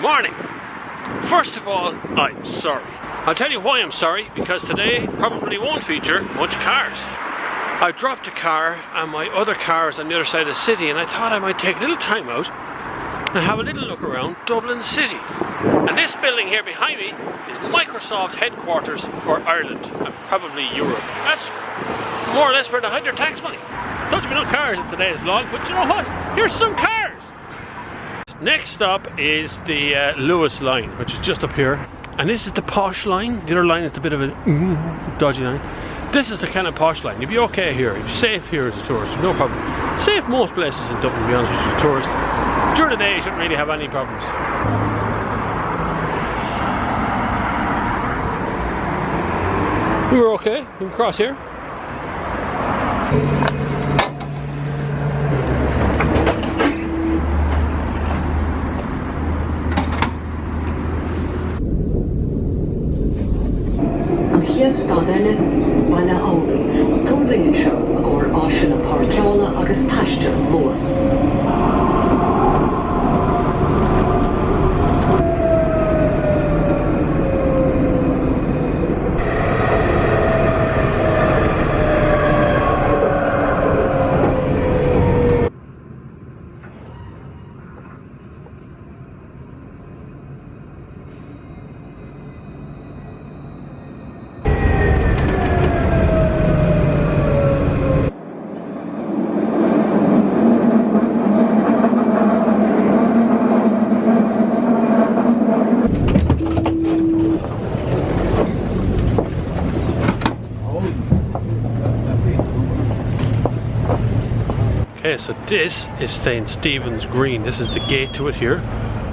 Morning! First of all, I'm sorry. I'll tell you why I'm sorry, because today probably won't feature much cars. I dropped a car and my other car is on the other side of the city, and I thought I might take a little time out and have a little look around Dublin City. And this building here behind me is Microsoft headquarters for Ireland and probably Europe. That's more or less where they hide their tax money. Don't be no cars in today's vlog, but you know what? Here's some cars! Next stop is the Lewis line, which is just up here. And this is the posh line. The other line is a bit of a dodgy line. This is the kind of posh line. You'll be okay here. You'll be safe here as a tourist, no problem. Safe most places in Dublin, to be honest with you, as a tourist. During the day you shouldn't really have any problems. We were okay. We can cross here. Stadene baile augen, tumblingenshow or áisina parceola agus taiste luas. Okay, so this is St. Stephen's Green. This is the gate to it here.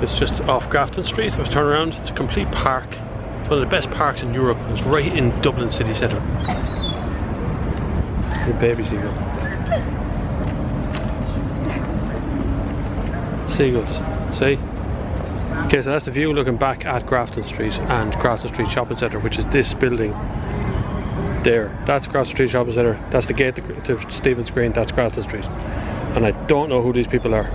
It's just off Grafton Street. If I turn around, it's a complete park. It's one of the best parks in Europe. It's right in Dublin city centre. The baby seagull. Seagulls, see? Okay, so that's the view looking back at Grafton Street and Grafton Street Shopping Centre, which is this building there. That's Grafton Street Shopping Centre. That's the gate to Stephen's Green. That's Grafton Street. And I don't know who these people are.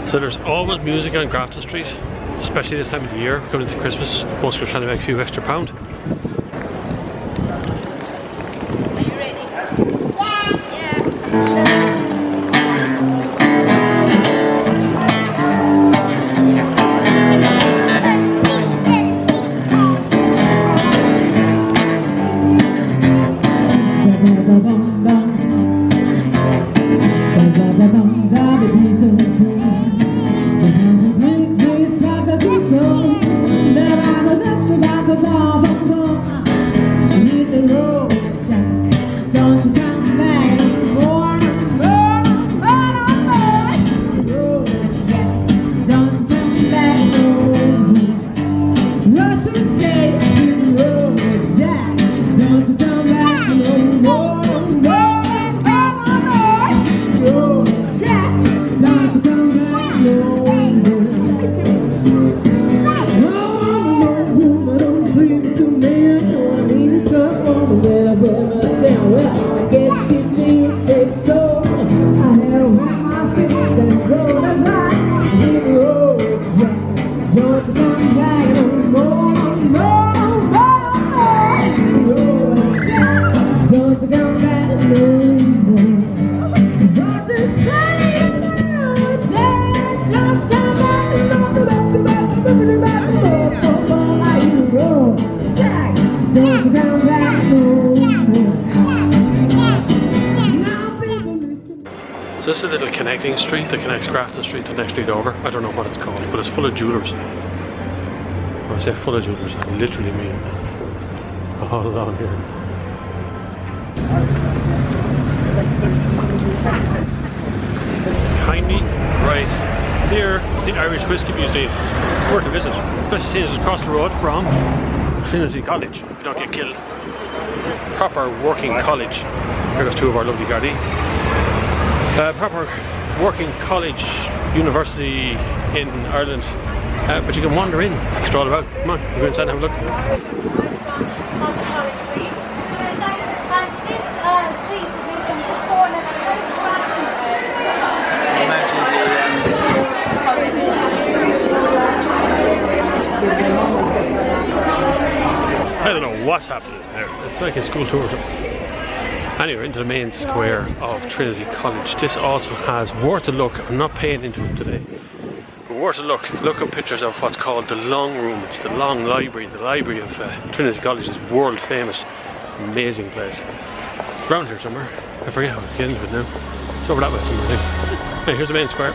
So there's always music on Grafton Street, especially this time of the year, coming to Christmas. Most of us are trying to make a few extra pound. So this is a little connecting street that connects Grafton Street to the next street over. I don't know what it's called, but it's full of jewellers. When I say full of jewellers, I literally mean all along here. Behind me, right here, is the Irish Whiskey Museum. Worth a visit. Especially seeing it's across the road from Trinity College, if you don't get killed. Proper working college. Here goes two of our lovely Gardaí. Proper working college university in Ireland, but you can wander in, stroll about. Come on, we'll go inside and have a look. I don't know what's happening there. It's like a school tour. Anyway, into the main square of Trinity College. This also has, worth a look. I'm not paying into it today, but worth a look. Look up pictures of what's called the Long Room. It's the Long Library. The library of Trinity College is world famous. Amazing place. Around here somewhere. I forget how to get into it now. It's over that way somewhere, I think. Hey, here's the main square.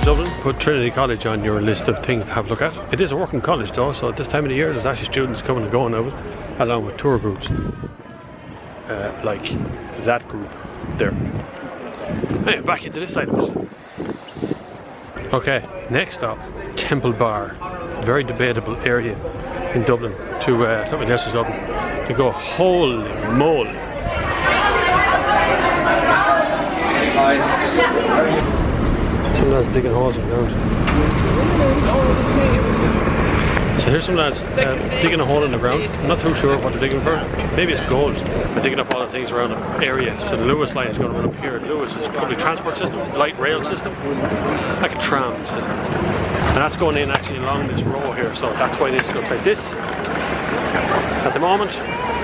Dublin, put Trinity College on your list of things to have a look at. It is a working college though, so at this time of the year there's actually students coming and going of it, along with tour groups. Like that group there. Anyway, back into this side of it. Okay, next up, Temple Bar. Very debatable area in Dublin to something else is open. You go, holy moly. Some lads digging holes in the ground. So here's some lads digging a hole in the ground. I'm not too sure what they're digging for. Maybe it's gold. They're digging up all the things around the area. So the Lewis line is going to run up here. Lewis is a public transport system, light rail system, like a tram system. And that's going in actually along this row here. So that's why this looks like this. At the moment,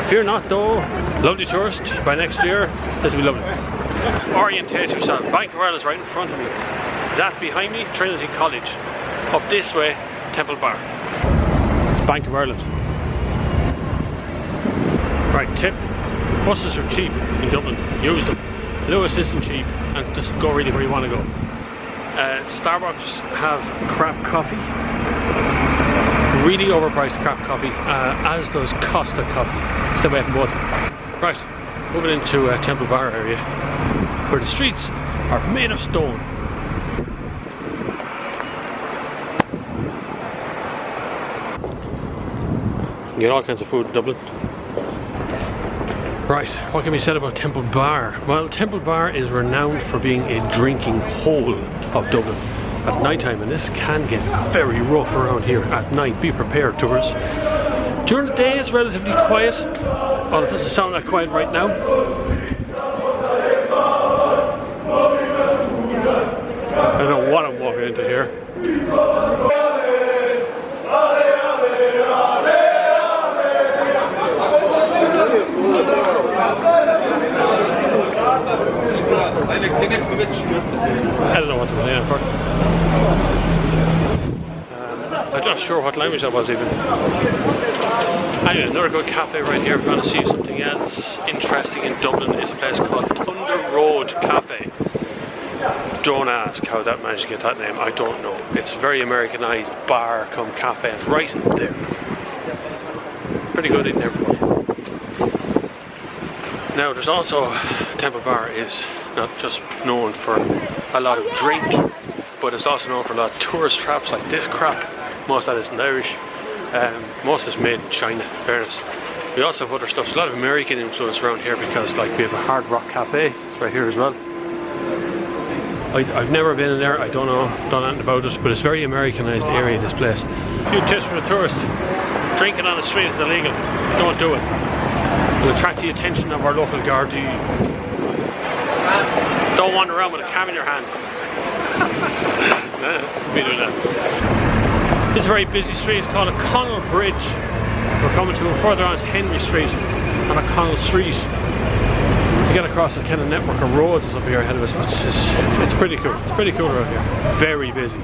fear not though, lovely tourist. By next year, this will be lovely. Orientate yourself. Bank of Ireland is right in front of me. That behind me, Trinity College. Up this way, Temple Bar. It's Bank of Ireland. Right, tip. Buses are cheap in Dublin. Use them. Lewis isn't cheap, and just go really where you want to go. Starbucks have crap coffee. Really overpriced crap coffee, as does Costa Coffee. Stay away from both. Right, moving into Temple Bar area, where the streets are made of stone. You get all kinds of food in Dublin. Right, what can be said about Temple Bar? Well, Temple Bar is renowned for being a drinking hole of Dublin at night time, and this can get very rough around here at night. Be prepared, tourists. During the day it's relatively quiet. Oh, it doesn't sound that quiet right now. I don't know what I'm walking into here. I don't know what to was in for. I'm not sure what language that was even. Anyway, another good cafe right here if you want to see something else interesting in Dublin is a place called Thunder Road Cafe. Don't ask how that managed to get that name, I don't know. It's a very Americanized bar come cafe. It's right there. Pretty good in there. Now there's also, Temple Bar is not just known for a lot of drink, but it's also known for a lot of tourist traps like this crap. Most of that isn't Irish. Most is made in China, in fairness. We also have other stuff. There's a lot of American influence around here because like we have a Hard Rock Cafe. It's right here as well. I've never been in there, I don't know anything about it, but it's a very Americanized area, this place. A few tips for the tourist. Drinking on the street is illegal. Don't do it. It'll attract the attention of our local Gardaí. Don't wander around with a cam in your hand. We do that. This is a very busy street. It's called O'Connell Bridge. We're coming to further on is Henry Street and O'Connell Street. To get across this kind of network of roads is up here ahead of us, which is, it's pretty cool. It's pretty cool around here. Very busy.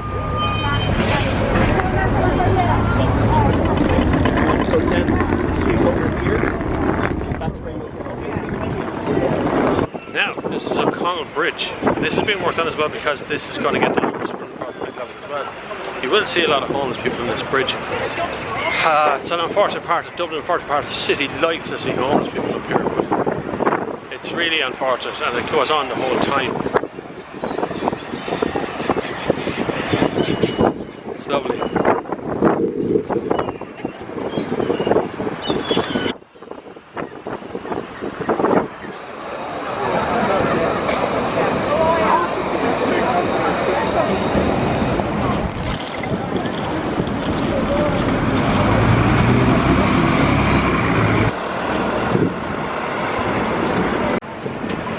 Now, this is O'Connell Bridge. This is being worked on as well because this is going to get delivered across as well. You will see a lot of homeless people on this bridge. It's an unfortunate part of Dublin, unfortunate part of city life to see homeless people up here. But it's really unfortunate and it goes on the whole time. It's lovely.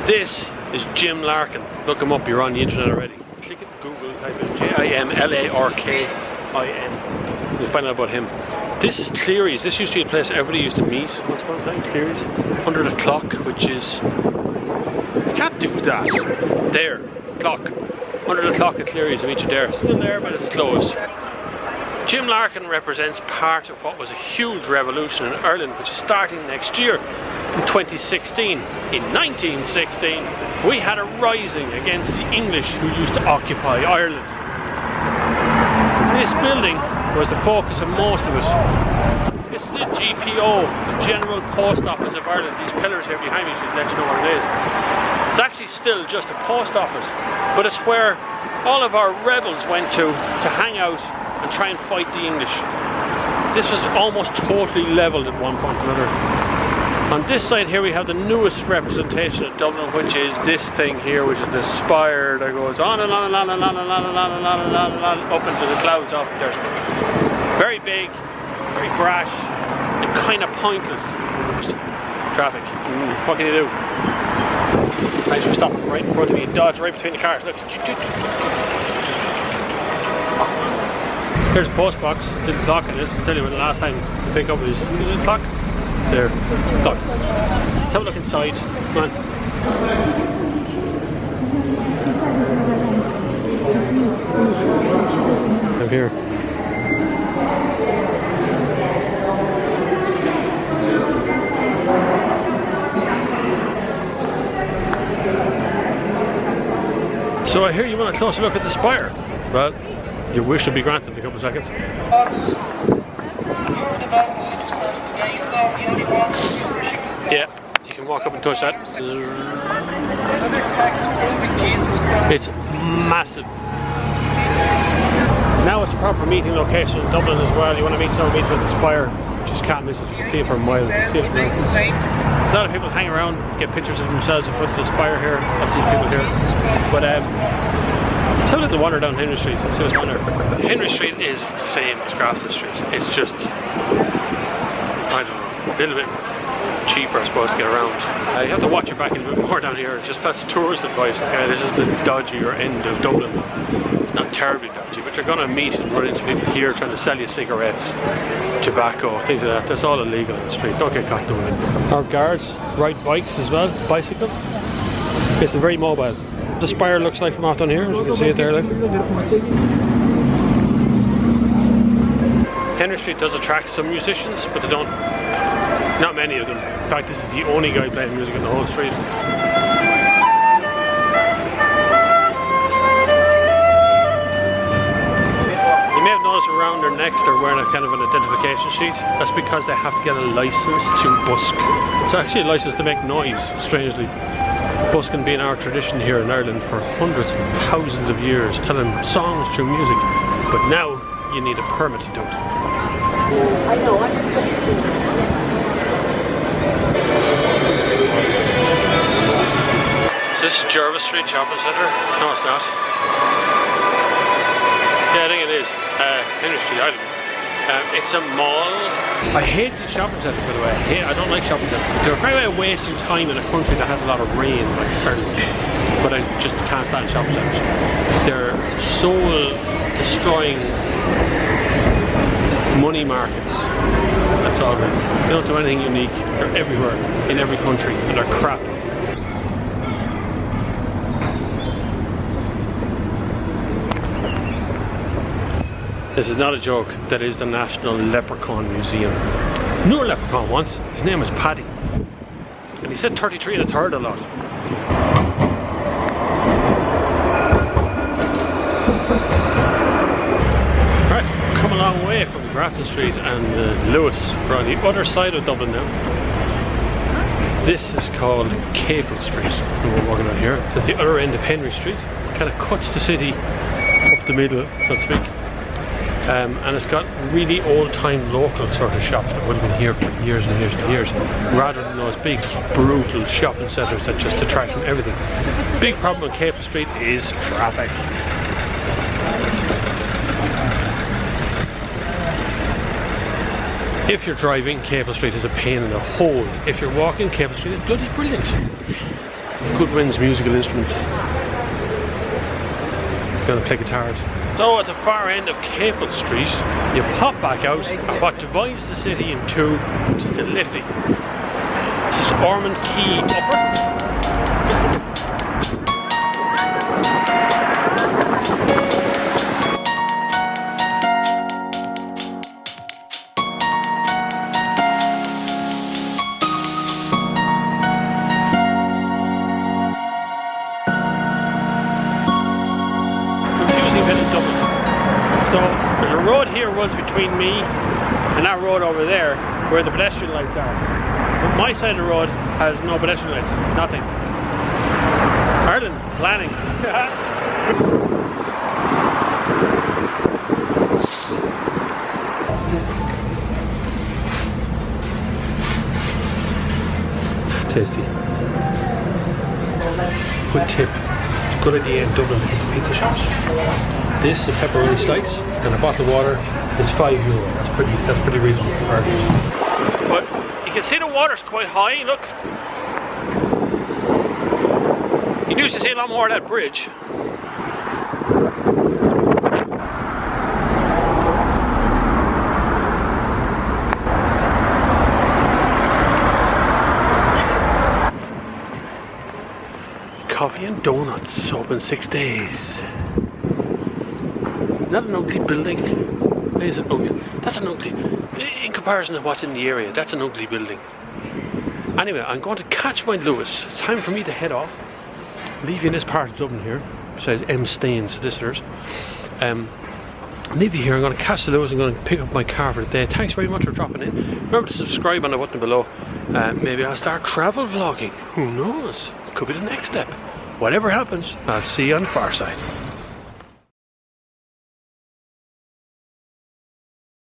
This is Jim Larkin. Look him up, you're on the internet already. Click it, Google, type in Jimlarkin. You'll find out about him. This is Cleary's. This used to be a place everybody used to meet once upon a time, Cleary's. Under the clock, which is... You can't do that. There, clock. Under the clock at Cleary's, I meet you there. Still there, but it's closed. Jim Larkin represents part of what was a huge revolution in Ireland, which is starting next year. In 2016, in 1916, we had a rising against the English who used to occupy Ireland. This building was the focus of most of it. This is the GPO, the General Post Office of Ireland. These pillars here behind me should let you know what it is. It's actually still just a post office, but it's where all of our rebels went to hang out and try and fight the English. This was almost totally levelled at one point or another. On this side here we have the newest representation of Dublin, which is this thing here, which is the spire that goes on and on and on and on and on and on and on and on and on up into the clouds off there. Very big, very brash, and kind of pointless. Traffic. What can you do? Thanks for stopping right in front of me. Dodge right between the cars. Look. Here's a post box, little clock in it. I'll tell you when the last time to pick up is little clock. There, clock. Let's have a look inside. Come on. I'm here. So I hear you want a closer look at the spire. Well, your wish will be granted in a couple of seconds. Yeah, you can walk up and touch that. It's massive. Now it's a proper meeting location in Dublin as well. You want to meet someone, meet with the Spire. You just can't miss it. You can see it for miles. You can see it for miles. A lot of people hang around, get pictures of themselves in front of the Spire here. Lots of these people here. But let's have a little wander down Henry Street. See what's down there. Henry Street is the same as Grafton Street. It's just, I don't know, a little bit cheaper, I suppose, to get around. You have to watch your back a little bit more down here. Just that's tourist advice, okay? This is the dodgier end of Dublin. It's not terribly dodgy, but you're going to meet and run into people here trying to sell you cigarettes, tobacco, things like that. That's all illegal on the street. Don't get caught doing it. Our guards ride bikes as well, bicycles. It's very mobile. The Spire looks like from off down here, as you can see it there. Like. Henry Street does attract some musicians, but they don't. Not many of them. In fact, this is the only guy playing music in the whole street. You may have noticed around their necks they're wearing a kind of an identification sheet. That's because they have to get a license to busk. It's actually a license to make noise, strangely. Busking being our tradition here in Ireland for hundreds and thousands of years, telling songs through music. But now you need a permit to do it. I know. Is this Jervis Street Shopping Centre? No, it's not. Yeah, I think it is. Henry Street, I don't know. It's a mall. I hate these shopping centres, by the way. I don't like shopping centres. They're a great way of wasting time in a country that has a lot of rain, like Ireland. But I just can't stand shopping centres. They're soul-destroying money markets. That's all really. They don't do anything unique. They're everywhere, in every country, and they're crap. This is not a joke. That is the National Leprechaun Museum. Knew a leprechaun once. His name was Paddy. And he said 33 1/3 a lot. Right, come a long way from Grafton Street and Lewis. We're on the other side of Dublin now. This is called Capel Street, and we're walking on here. It's at the other end of Henry Street. It kind of cuts the city up the middle, so to speak. and it's got really old-time local sort of shops that would have been here for years and years and years, rather than those big brutal shopping centres that just detract from everything. Big problem on Capel Street is traffic. If you're driving, Capel Street is a pain in the hole. If you're walking, Capel Street is bloody brilliant. Goodwin's musical instruments. Gonna play guitars. So at the far end of Capel Street, you pop back out at what divides the city in two, which is the Liffey. This is Ormond Quay Upper. So there's a road here runs between me and that road over there where the pedestrian lights are. But my side of the road has no pedestrian lights, nothing. Ireland, planning. Tasty. Good tip. It's a good idea in Dublin pizza shops. This, a pepperoni slice, and a bottle of water is €5. That's pretty reasonable for Ireland. But you can see the water's quite high, look. You used to see a lot more of that bridge. Coffee and donuts, open 6 days. Not an ugly building. Is it ugly? That's an ugly. In comparison to what's in the area, that's an ugly building. Anyway, I'm going to catch my Lewis. It's time for me to head off. Leave you in this part of Dublin here, besides M. Stain solicitors. Leave you here. I'm going to catch the Lewis. I'm going to pick up my car for the day. Thanks very much for dropping in. Remember to subscribe on the button below. Maybe I'll start travel vlogging. Who knows? Could be the next step. Whatever happens, I'll see you on the far side.